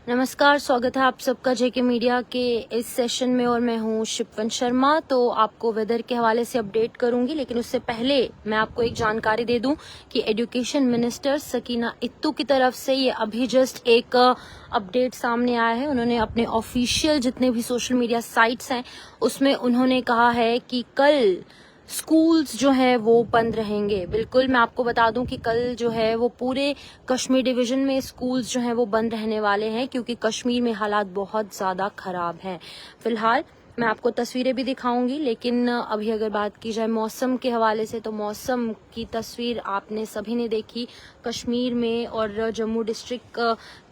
नमस्कार, स्वागत है आप सबका जेके मीडिया के इस सेशन में और मैं हूं शिपवन शर्मा। तो आपको वेदर के हवाले से अपडेट करूंगी, लेकिन उससे पहले मैं आपको एक जानकारी दे दूं कि एजुकेशन मिनिस्टर सकीना इत्तू की तरफ से ये अभी जस्ट एक अपडेट सामने आया है। उन्होंने अपने ऑफिशियल जितने भी सोशल मीडिया साइट्स हैं उसमें उन्होंने कहा है कि कल स्कूल्स जो है वो बंद रहेंगे। बिल्कुल, मैं आपको बता दूं कि कल जो है वो पूरे कश्मीर डिवीजन में स्कूल्स जो हैं वो बंद रहने वाले हैं, क्योंकि कश्मीर में हालात बहुत ज्यादा खराब हैं। फिलहाल मैं आपको तस्वीरें भी दिखाऊंगी, लेकिन अभी अगर बात की जाए मौसम के हवाले से तो मौसम की तस्वीर आपने सभी ने देखी। कश्मीर में और जम्मू डिस्ट्रिक्ट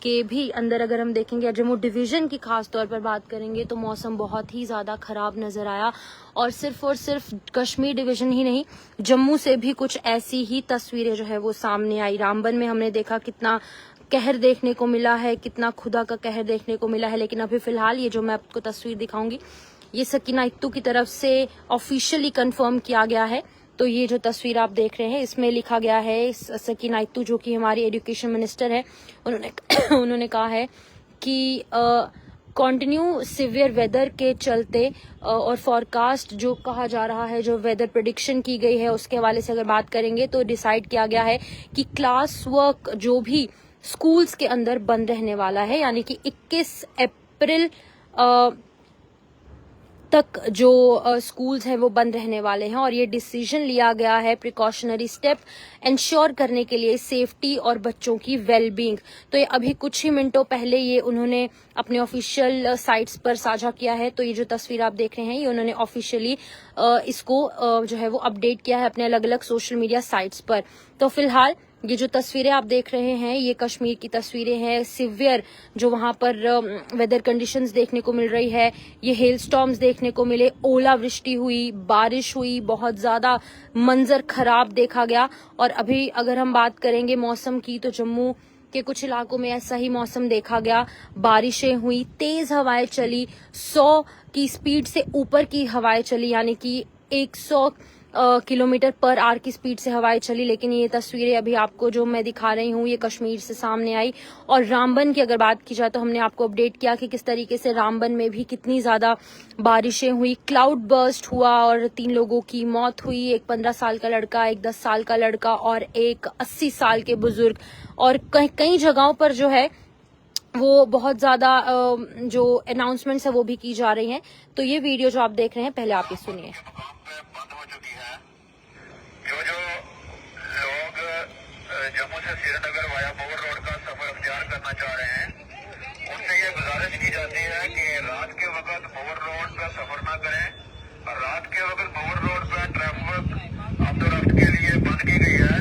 के भी अंदर अगर हम देखेंगे, जम्मू डिवीजन की खास तौर पर बात करेंगे तो मौसम बहुत ही ज्यादा खराब नजर आया। और सिर्फ कश्मीर डिवीजन ही नहीं, जम्मू से भी कुछ ऐसी ही तस्वीरें जो है वो सामने आई। रामबन में हमने देखा कितना कहर देखने को मिला है, कितना खुदा का कहर देखने को मिला है। लेकिन अभी फिलहाल ये जो मैं आपको तस्वीर दिखाऊंगी ये सकीना इत्तू की तरफ से ऑफिशियली कंफर्म किया गया है। तो ये जो तस्वीर आप देख रहे हैं इसमें लिखा गया है, सकीना इत्तू जो कि हमारी एजुकेशन मिनिस्टर है, उन्होंने कहा है कि कंटिन्यू सिवियर वेदर के चलते और फॉरकास्ट जो कहा जा रहा है, जो वेदर प्रेडिक्शन की गई है उसके हवाले से अगर बात करेंगे तो डिसाइड किया गया है कि क्लास वर्क जो भी स्कूल्स के अंदर बंद रहने वाला है, यानी कि 21 अप्रैल तक जो स्कूल्स हैं वो बंद रहने वाले हैं। और ये डिसीजन लिया गया है प्रिकॉशनरी स्टेप इंश्योर करने के लिए सेफ्टी और बच्चों की वेलबींग। तो ये अभी कुछ ही मिनटों पहले ये उन्होंने अपने ऑफिशियल साइट्स पर साझा किया है। तो ये जो तस्वीर आप देख रहे हैं ये उन्होंने ऑफिशियली इसको जो है वो अपडेट किया है अपने अलग अलग सोशल मीडिया साइट्स पर। तो फिलहाल ये जो तस्वीरें आप देख रहे हैं ये कश्मीर की तस्वीरें हैं। सिवियर जो वहां पर वेदर कंडीशंस देखने को मिल रही है, ये हेल स्टॉर्म्स देखने को मिले, ओलावृष्टि हुई, बारिश हुई, बहुत ज्यादा मंजर खराब देखा गया। और अभी अगर हम बात करेंगे मौसम की तो जम्मू के कुछ इलाकों में ऐसा ही मौसम देखा गया। बारिशें हुई, तेज हवाएं चली, 100 की स्पीड से ऊपर की हवाएं चली, यानी कि 100 किलोमीटर पर आवर की स्पीड से हवाएं चली। लेकिन ये तस्वीरें अभी आपको जो मैं दिखा रही हूँ ये कश्मीर से सामने आई। और रामबन की अगर बात की जाए तो हमने आपको अपडेट किया कि किस तरीके से रामबन में भी कितनी ज्यादा बारिशें हुई, क्लाउड बर्स्ट हुआ और 3 लोगों की मौत हुई। एक 15 साल का लड़का, एक 10 साल का लड़का और एक 80 साल के बुजुर्ग। और कई जगहों पर जो है वो बहुत ज्यादा जो अनाउंसमेंट्स है वो भी की जा रही हैं। तो ये वीडियो जो आप देख रहे हैं पहले आप ये सुनिए। जो लोग जम्मू से श्रीनगर वाया बोर रोड का सफर अख्तियार करना चाह रहे हैं उनसे ये गुजारिश की जाती है कि रात के वक्त बोर रोड का सफर ना करें। और रात के वक्त बोर रोड पर ट्रैफिक आमदोरफ्त के लिए बंद की गई है।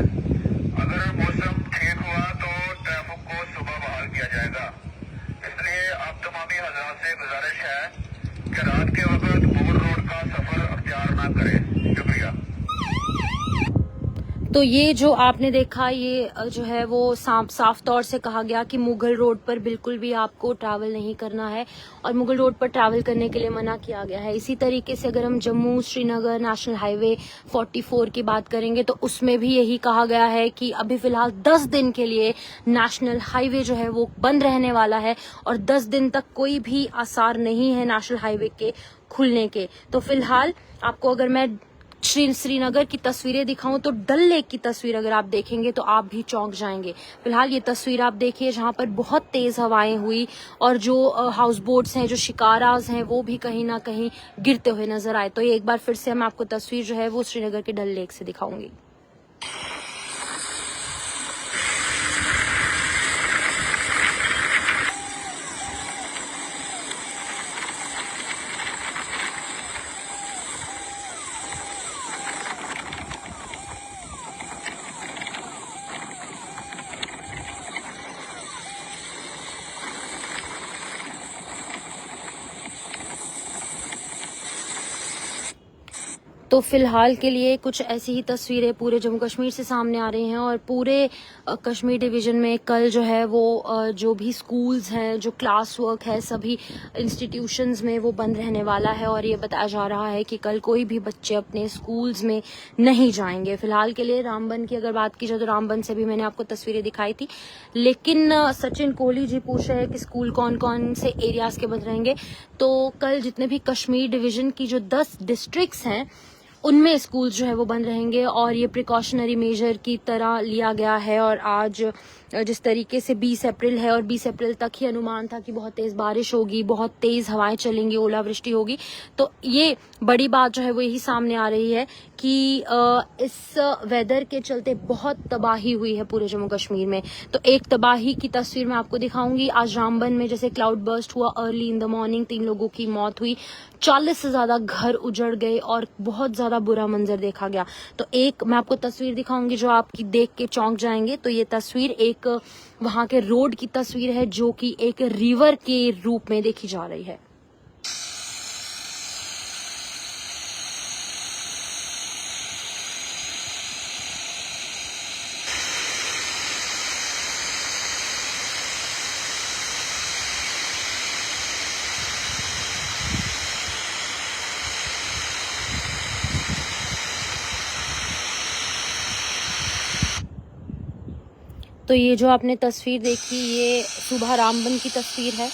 अगर मौसम ठीक हुआ तो ट्रैफिक को सुबह बहाल किया जाएगा। इसलिए आप तमामी हजरात से गुजारिश है कि रात के वक्त बोर रोड का सफर अख्तियार ना करें। शुक्रिया। तो ये जो आपने देखा ये जो है वो साफ तौर से कहा गया कि मुगल रोड पर बिल्कुल भी आपको ट्रैवल नहीं करना है और मुगल रोड पर ट्रैवल करने के लिए मना किया गया है। इसी तरीके से अगर हम जम्मू श्रीनगर नेशनल हाईवे 44 की बात करेंगे तो उसमें भी यही कहा गया है कि अभी फिलहाल 10 दिन के लिए नेशनल हाईवे जो है वो बंद रहने वाला है और 10 दिन तक कोई भी आसार नहीं है नेशनल हाईवे के खुलने के। तो फिलहाल आपको अगर मैं श्रीनगर की तस्वीरें दिखाऊं तो डल लेक की तस्वीर अगर आप देखेंगे तो आप भी चौंक जाएंगे। फिलहाल ये तस्वीर आप देखिए जहां पर बहुत तेज हवाएं हुई और जो हाउस बोट्स हैं, जो शिकाराज हैं, वो भी कहीं ना कहीं गिरते हुए नजर आए। तो ये एक बार फिर से मैं आपको तस्वीर जो है वो श्रीनगर के डल लेक से दिखाऊंगी। तो फिलहाल के लिए कुछ ऐसी ही तस्वीरें पूरे जम्मू कश्मीर से सामने आ रही हैं और पूरे कश्मीर डिवीजन में कल जो है वो जो भी स्कूल्स हैं, जो क्लास वर्क है, सभी इंस्टीट्यूशंस में वो बंद रहने वाला है और ये बताया जा रहा है कि कल कोई भी बच्चे अपने स्कूल्स में नहीं जाएंगे। फिलहाल के लिए रामबन की अगर बात की जाए तो रामबन से भी मैंने आपको तस्वीरें दिखाई थी, लेकिन सचिन कोहली जी पूछ रहे हैं कि स्कूल कौन कौन से एरियाज के बंद रहेंगे। तो कल जितने भी कश्मीर डिवीजन की जो 10 डिस्ट्रिक्ट्स हैं उनमें स्कूल जो है वो बंद रहेंगे और ये प्रिकॉशनरी मेजर की तरह लिया गया है। और आज जिस तरीके से 20 अप्रैल है और 20 अप्रैल तक ही अनुमान था कि बहुत तेज बारिश होगी, बहुत तेज हवाएं चलेंगी, ओलावृष्टि होगी, तो ये बड़ी बात जो है वो यही सामने आ रही है कि इस वेदर के चलते बहुत तबाही हुई है पूरे जम्मू कश्मीर में। तो एक तबाही की तस्वीर मैं आपको दिखाऊंगी। आज रामबन में जैसे क्लाउड बर्स्ट हुआ अर्ली इन द मॉर्निंग, 3 लोगों की मौत हुई, 40 से ज्यादा घर उजड़ गए और बहुत ज्यादा बुरा मंजर देखा गया। तो एक मैं आपको तस्वीर दिखाऊंगी जो आपकी देख के चौंक जाएंगे। तो ये तस्वीर एक वहां के रोड की तस्वीर है जो कि एक रिवर के रूप में देखी जा रही है। तो ये जो आपने तस्वीर देखी ये सुबह रामबन की तस्वीर है।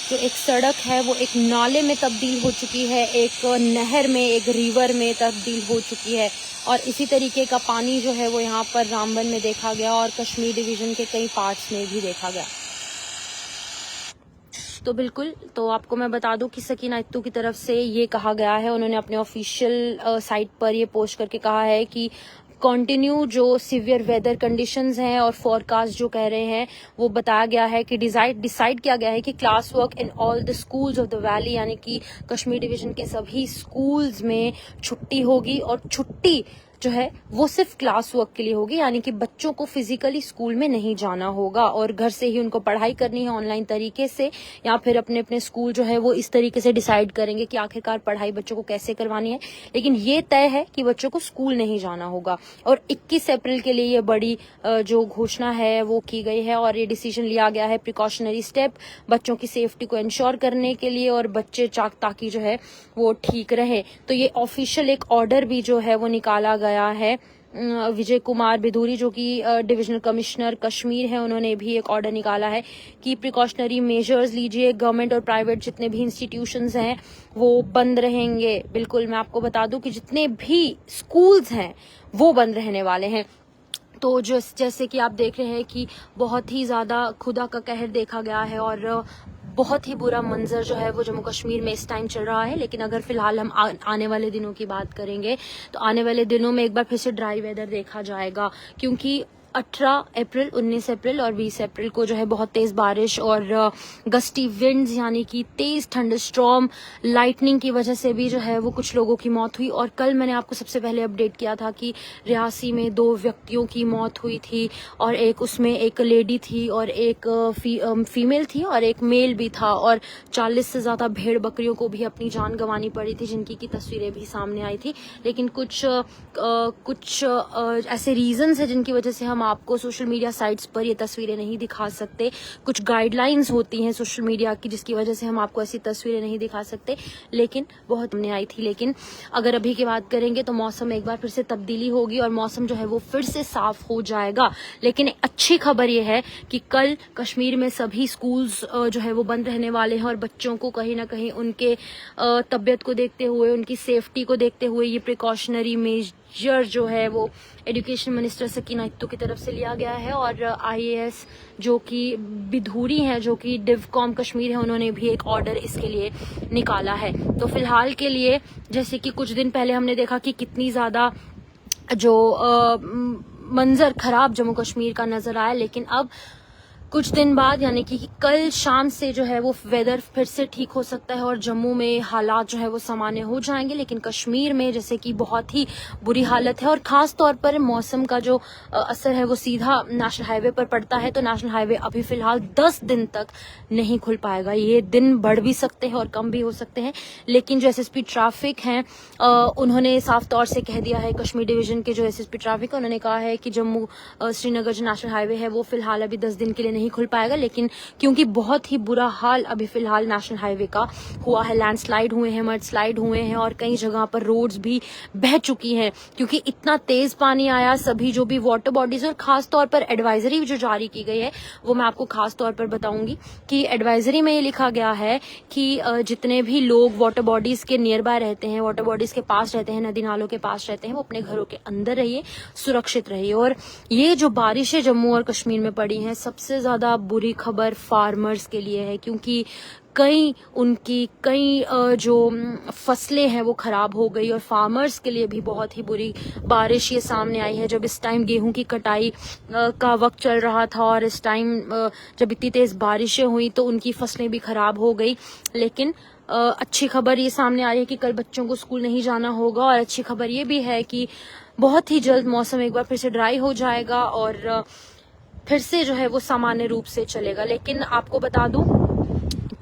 जो एक सड़क है वो एक नाले में तब्दील हो चुकी है, एक नहर में, एक रिवर में तब्दील हो चुकी है और इसी तरीके का पानी जो है वो यहाँ पर रामबन में देखा गया और कश्मीर डिवीजन के कई पार्ट्स में भी देखा गया। तो बिल्कुल, तो आपको मैं बता दूं कि सकीना इत्तू की तरफ से ये कहा गया है, उन्होंने अपने ऑफिशियल साइट पर ये पोस्ट करके कहा है कि कंटिन्यू जो सीवियर वेदर कंडीशंस हैं और फोरकास्ट जो कह रहे हैं वो बताया गया है कि डिसाइड किया गया है कि class work in all the schools of the valley, यानी कि कश्मीर डिवीजन के सभी स्कूल्स में छुट्टी होगी और छुट्टी जो है वो सिर्फ क्लास वर्क के लिए होगी, यानी कि बच्चों को फिजिकली स्कूल में नहीं जाना होगा और घर से ही उनको पढ़ाई करनी है ऑनलाइन तरीके से, या फिर अपने अपने स्कूल जो है वो इस तरीके से डिसाइड करेंगे कि आखिरकार पढ़ाई बच्चों को कैसे करवानी है। लेकिन ये तय है कि बच्चों को स्कूल नहीं जाना होगा और 21 अप्रैल के लिए ये बड़ी जो घोषणा है वो की गई है और ये डिसीजन लिया गया है प्रिकॉशनरी स्टेप बच्चों की सेफ्टी को इंश्योर करने के लिए और बच्चे ताकि जो है वो ठीक रहे। तो ये ऑफिशियल एक ऑर्डर भी जो है वो निकाला गया है। विजय कुमार बिधूरी जो कि डिविजनल कमिश्नर कश्मीर है, उन्होंने भी एक ऑर्डर निकाला है कि प्रिकॉशनरी मेजर्स लीजिए, गवर्नमेंट और प्राइवेट जितने भी इंस्टीट्यूशंस हैं वो बंद रहेंगे। बिल्कुल, मैं आपको बता दूं कि जितने भी स्कूल्स हैं वो बंद रहने वाले हैं। तो जैसे कि आप देख रहे हैं कि बहुत ही ज्यादा खुदा का कहर देखा गया है और बहुत ही बुरा मंजर जो है वो जम्मू कश्मीर में इस टाइम चल रहा है। लेकिन अगर फिलहाल हम आने वाले दिनों की बात करेंगे तो आने वाले दिनों में एक बार फिर से ड्राई वेदर देखा जाएगा, क्योंकि 18 अप्रैल, 19 अप्रैल और 20 अप्रैल को जो है बहुत तेज बारिश और गस्टी विंड्स यानी कि तेज थंडरस्टॉर्म, लाइटनिंग की वजह से भी जो है वो कुछ लोगों की मौत हुई। और कल मैंने आपको सबसे पहले अपडेट किया था कि रियासी में 2 व्यक्तियों की मौत हुई थी और एक उसमें एक लेडी थी और एक फीमेल थी और एक मेल भी था और 40 से ज्यादा भेड़ बकरियों को भी अपनी जान गंवानी पड़ी थी, जिनकी की तस्वीरें भी सामने आई थी। लेकिन कुछ ऐसे रीजंस है जिनकी वजह से हम आपको सोशल मीडिया साइट्स पर ये तस्वीरें नहीं दिखा सकते। कुछ गाइडलाइंस होती हैं सोशल मीडिया की जिसकी वजह से हम आपको ऐसी तस्वीरें नहीं दिखा सकते, लेकिन बहुत सामने आई थी। लेकिन अगर अभी की बात करेंगे तो मौसम एक बार फिर से तब्दीली होगी और मौसम जो है वो फिर से साफ हो जाएगा। लेकिन अच्छी खबर ये है कि कल कश्मीर में सभी स्कूल्स जो है वो बंद रहने वाले हैं और बच्चों को कहीं ना कहीं उनके तबियत को देखते हुए, उनकी सेफ्टी को देखते हुए ये प्रिकॉशनरी मेजर जो है वो एजुकेशन मिनिस्टर सकीना इत्तू की तरफ से लिया गया है। और IAS जो कि बिधूरी हैं, जो कि डिवकॉम कश्मीर है, उन्होंने भी एक ऑर्डर इसके लिए निकाला है। तो फिलहाल के लिए जैसे कि कुछ दिन पहले हमने देखा कि कितनी ज्यादा जो मंजर खराब जम्मू कश्मीर का नजर आया, लेकिन अब कुछ दिन बाद यानी कि कल शाम से जो है वो वेदर फिर से ठीक हो सकता है और जम्मू में हालात जो है वो सामान्य हो जाएंगे, लेकिन कश्मीर में जैसे कि बहुत ही बुरी हालत है और खास तौर पर मौसम का जो असर है वो सीधा नेशनल हाईवे पर पड़ता है। तो नेशनल हाईवे अभी फिलहाल 10 दिन तक नहीं खुल पाएगा। ये दिन बढ़ भी सकते हैं और कम भी हो सकते हैं, लेकिन जो एसएसपी ट्रैफिक हैं उन्होंने साफ तौर से कह दिया है, कश्मीर डिवीजन के जो एसएसपी ट्रैफिक है उन्होंने कहा है कि जम्मू श्रीनगर जो नेशनल हाईवे है वो फिलहाल अभी 10 दिन के लिए नहीं खुल पाएगा। लेकिन क्योंकि बहुत ही बुरा हाल अभी फिलहाल नेशनल हाईवे का हुआ है, लैंडस्लाइड हुए हैं, मड स्लाइड हुए हैं और कई जगह पर रोड्स भी बह चुकी हैं क्योंकि इतना तेज पानी आया। सभी जो भी वाटर बॉडीज और खास तौर पर एडवाइजरी जो जारी की गई है वो मैं आपको खास तौर पर बताऊंगी कि एडवाइजरी में ये लिखा गया है कि जितने भी लोग वाटर बॉडीज के नियर बाय रहते हैं, वाटर बॉडीज के पास रहते हैं, नदी नालों के पास रहते हैं, वो अपने घरों के अंदर रहिए, सुरक्षित रहिए। और ये जो बारिशें जम्मू और कश्मीर में पड़ी हैं, सबसे ज्यादा बुरी खबर फार्मर्स के लिए है क्योंकि कई जो फसलें हैं वो खराब हो गई और फार्मर्स के लिए भी बहुत ही बुरी बारिश ये सामने आई है। जब इस टाइम गेहूं की कटाई का वक्त चल रहा था और इस टाइम जब इतनी तेज बारिशें हुई तो उनकी फसलें भी खराब हो गई। लेकिन अच्छी खबर ये सामने आ रही है कि कल बच्चों को स्कूल नहीं जाना होगा और अच्छी खबर ये भी है कि बहुत ही जल्द मौसम एक बार फिर से ड्राई हो जाएगा और फिर से जो है वो सामान्य रूप से चलेगा। लेकिन आपको बता दूं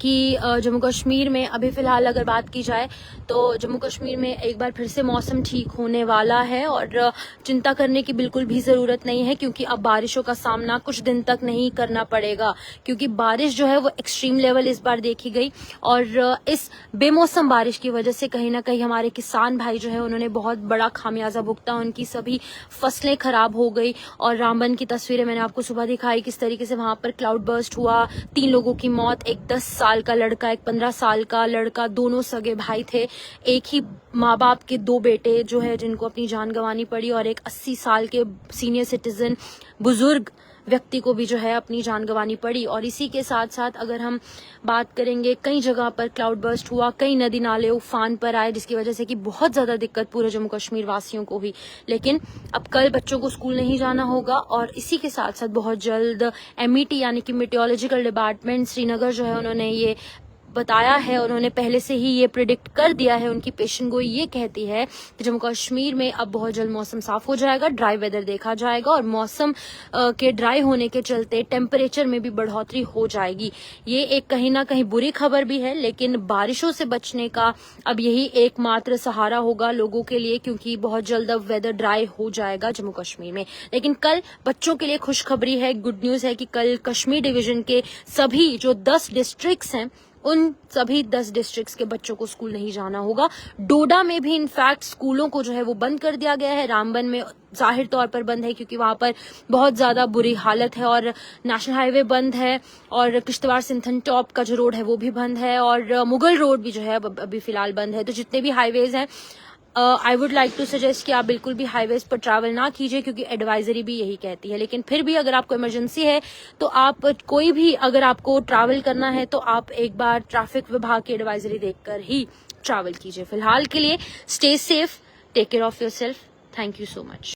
कि जम्मू कश्मीर में अभी फिलहाल अगर बात की जाए तो जम्मू कश्मीर में एक बार फिर से मौसम ठीक होने वाला है और चिंता करने की बिल्कुल भी जरूरत नहीं है क्योंकि अब बारिशों का सामना कुछ दिन तक नहीं करना पड़ेगा क्योंकि बारिश जो है वो एक्सट्रीम लेवल इस बार देखी गई और इस बेमौसम बारिश की वजह से कहीं ना कहीं हमारे किसान भाई जो है उन्होंने बहुत बड़ा खामियाजा भुगता। उनकी सभी फसलें खराब हो गई और रामबन की तस्वीरें मैंने आपको सुबह दिखाई किस तरीके से वहां पर क्लाउड बर्स्ट हुआ, 3 लोगों की मौत, एक 10 साल का लड़का, एक 15 साल का लड़का, दोनों सगे भाई थे, एक ही माँ बाप के 2 बेटे जो है जिनको अपनी जान गंवानी पड़ी और एक 80 साल के सीनियर सिटीजन बुजुर्ग व्यक्ति को भी जो है अपनी जान गंवानी पड़ी। और इसी के साथ साथ अगर हम बात करेंगे कई जगह पर क्लाउड बर्स्ट हुआ, कई नदी नाले उफान पर आए जिसकी वजह से कि बहुत ज्यादा दिक्कत पूरे जम्मू कश्मीर वासियों को हुई। लेकिन अब कल बच्चों को स्कूल नहीं जाना होगा और इसी के साथ साथ बहुत जल्द MET यानी कि मीटियोलॉजिकल डिपार्टमेंट श्रीनगर जो है उन्होंने ये बताया है, उन्होंने पहले से ही ये प्रिडिक्ट कर दिया है। उनकी पेशन गोई ये कहती है कि जम्मू कश्मीर में अब बहुत जल्द मौसम साफ हो जाएगा, ड्राई वेदर देखा जाएगा और मौसम के ड्राई होने के चलते टेम्परेचर में भी बढ़ोतरी हो जाएगी। ये एक कहीं ना कहीं बुरी खबर भी है, लेकिन बारिशों से बचने का अब यही एकमात्र सहारा होगा लोगों के लिए क्योंकि बहुत जल्द अब वेदर ड्राई हो जाएगा जम्मू कश्मीर में। लेकिन कल बच्चों के लिए खुशखबरी है, गुड न्यूज है कि कल कश्मीर डिवीजन के सभी जो 10 डिस्ट्रिक्ट्स हैं उन सभी 10 डिस्ट्रिक्ट्स के बच्चों को स्कूल नहीं जाना होगा। डोडा में भी इनफैक्ट स्कूलों को जो है वो बंद कर दिया गया है। रामबन में जाहिर तौर पर बंद है क्योंकि वहां पर बहुत ज्यादा बुरी हालत है और नेशनल हाईवे बंद है और किश्तवाड़ सिंथन टॉप का जो रोड है वो भी बंद है और मुगल रोड भी जो है अभी फिलहाल बंद है। तो जितने भी हाईवेज हैं I would like to suggest कि आप बिल्कुल भी हाईवेज पर ट्रैवल ना कीजिए क्योंकि एडवाइजरी भी यही कहती है। लेकिन फिर भी अगर आपको इमरजेंसी है तो आप कोई भी अगर आपको ट्रैवल करना है तो आप एक बार ट्रैफिक विभाग की एडवाइजरी देखकर ही ट्रैवल कीजिए। फिलहाल के लिए stay safe, take care of yourself. Thank you so much.